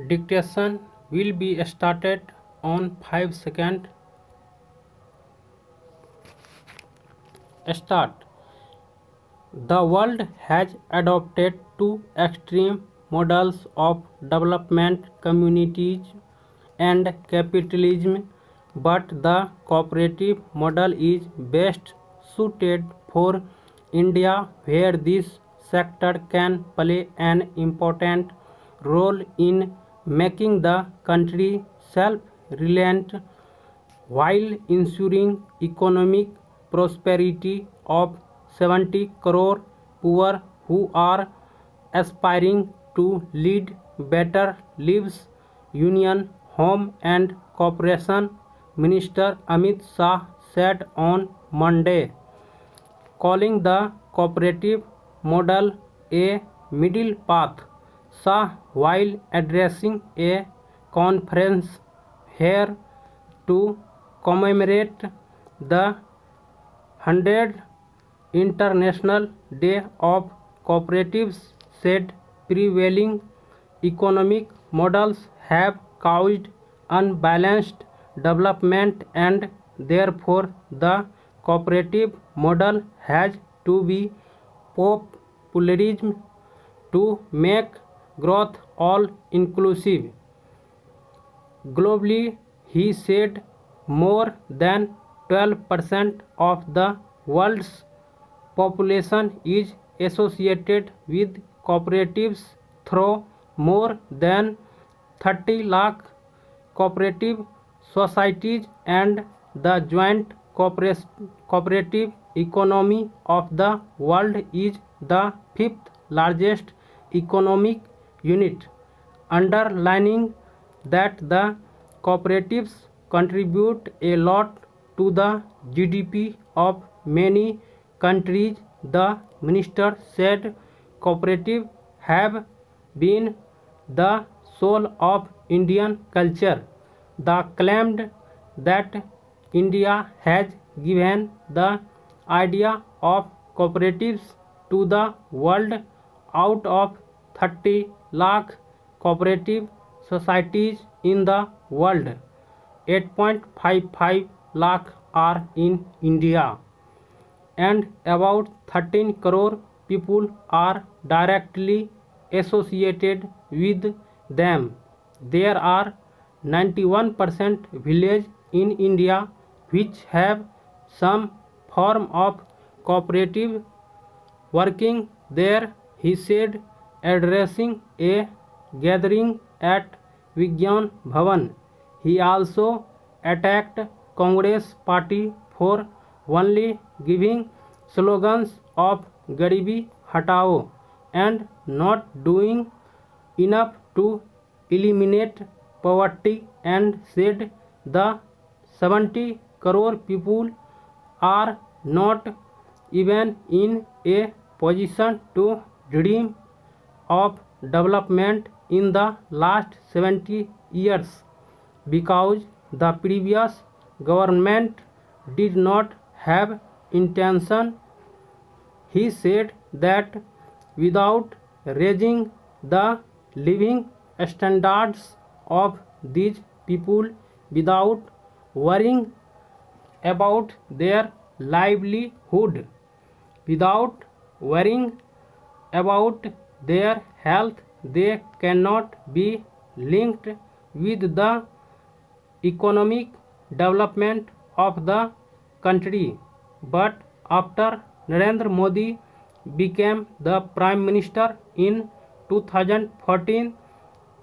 Dictation will be started on 5 seconds. Start. The world has adopted two extreme models of development, communism and capitalism, but the cooperative model is best suited for India, where this sector can play an important role in making the country self-reliant while ensuring economic prosperity of 70 crore poor who are aspiring to lead better lives. Union Home and Corporation Minister Amit Shah said on Monday, calling the cooperative model a middle path. Shah, while addressing a conference here to commemorate the 100th International Day of Cooperatives, said prevailing economic models have caused unbalanced development and therefore the cooperative model has to be popularized to make growth all inclusive. Globally, he said, more than 12% of the world's population is associated with cooperatives through more than 30 lakh cooperative societies, and the joint cooperative economy of the world is the fifth largest economic unit, underlining that the cooperatives contribute a lot to the GDP of many countries. The minister said cooperatives have been the soul of Indian culture. The claimed that India has given the idea of cooperatives to the world. Out of 30 lakh cooperative societies in the world, 8.55 lakh are in India, and about 13 crore people are directly associated with them. There are 91% villages in India which have some form of cooperative working there, he said, addressing a gathering at Vigyan Bhavan. He also attacked Congress party for only giving slogans of Garibi Hatao and not doing enough to eliminate poverty, and said the 70 crore people are not even in a position to dream of development in the last 70 years because the previous government did not have intention. He said that without raising the living standards of these people, without worrying about their livelihood, without worrying about their health, they cannot be linked with the economic development of the country. But after Narendra Modi became the Prime Minister in 2014,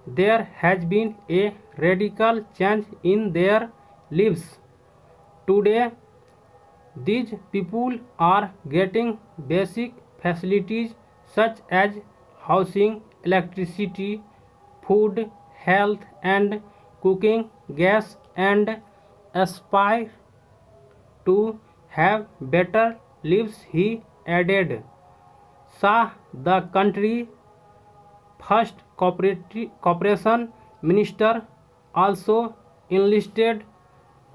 there has been a radical change in their lives. Today, these people are getting basic facilities such as housing, electricity, food, health, and cooking gas, and aspire to have better lives, he added. Shah, the country's first cooperation minister, also enlisted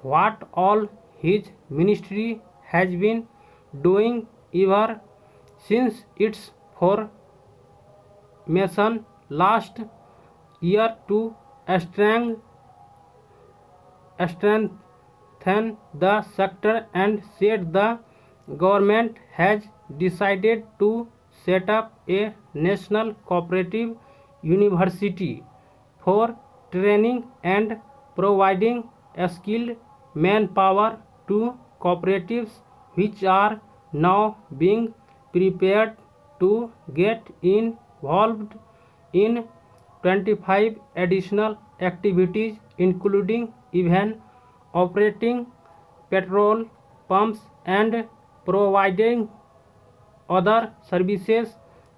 what all his ministry has been doing ever since its formation last year to strengthen the sector, and said the government has decided to set up a national cooperative university for training and providing skilled manpower to cooperatives, which are now being prepared to get involved in 25 additional activities, including even operating petrol pumps and providing other services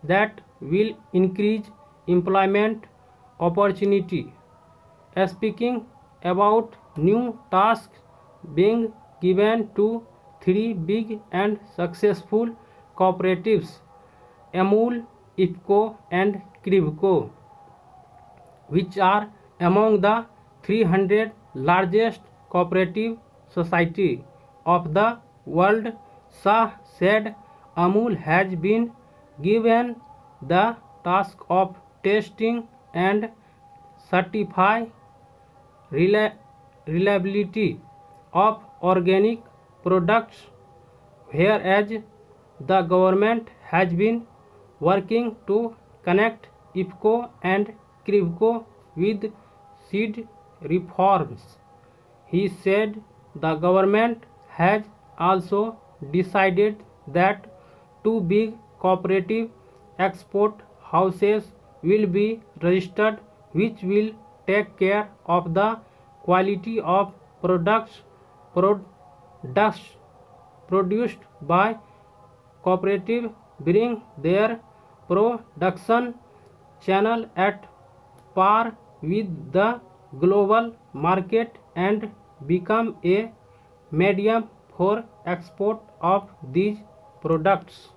that will increase employment opportunity. Speaking about new tasks being given to three big and successful cooperatives, Amul, IFFCO and CRIBCO, which are among the 300 largest cooperative society of the world. Shah said Amul has been given the task of testing and certify reliability of organic products, whereas the government has been working to connect IFFCO and CRIBCO with seed reforms. He said the government has also decided that two big cooperative export houses will be registered, which will take care of the quality of products produced by cooperative, bring their production channel at par with the global market, and become a medium for export of these products.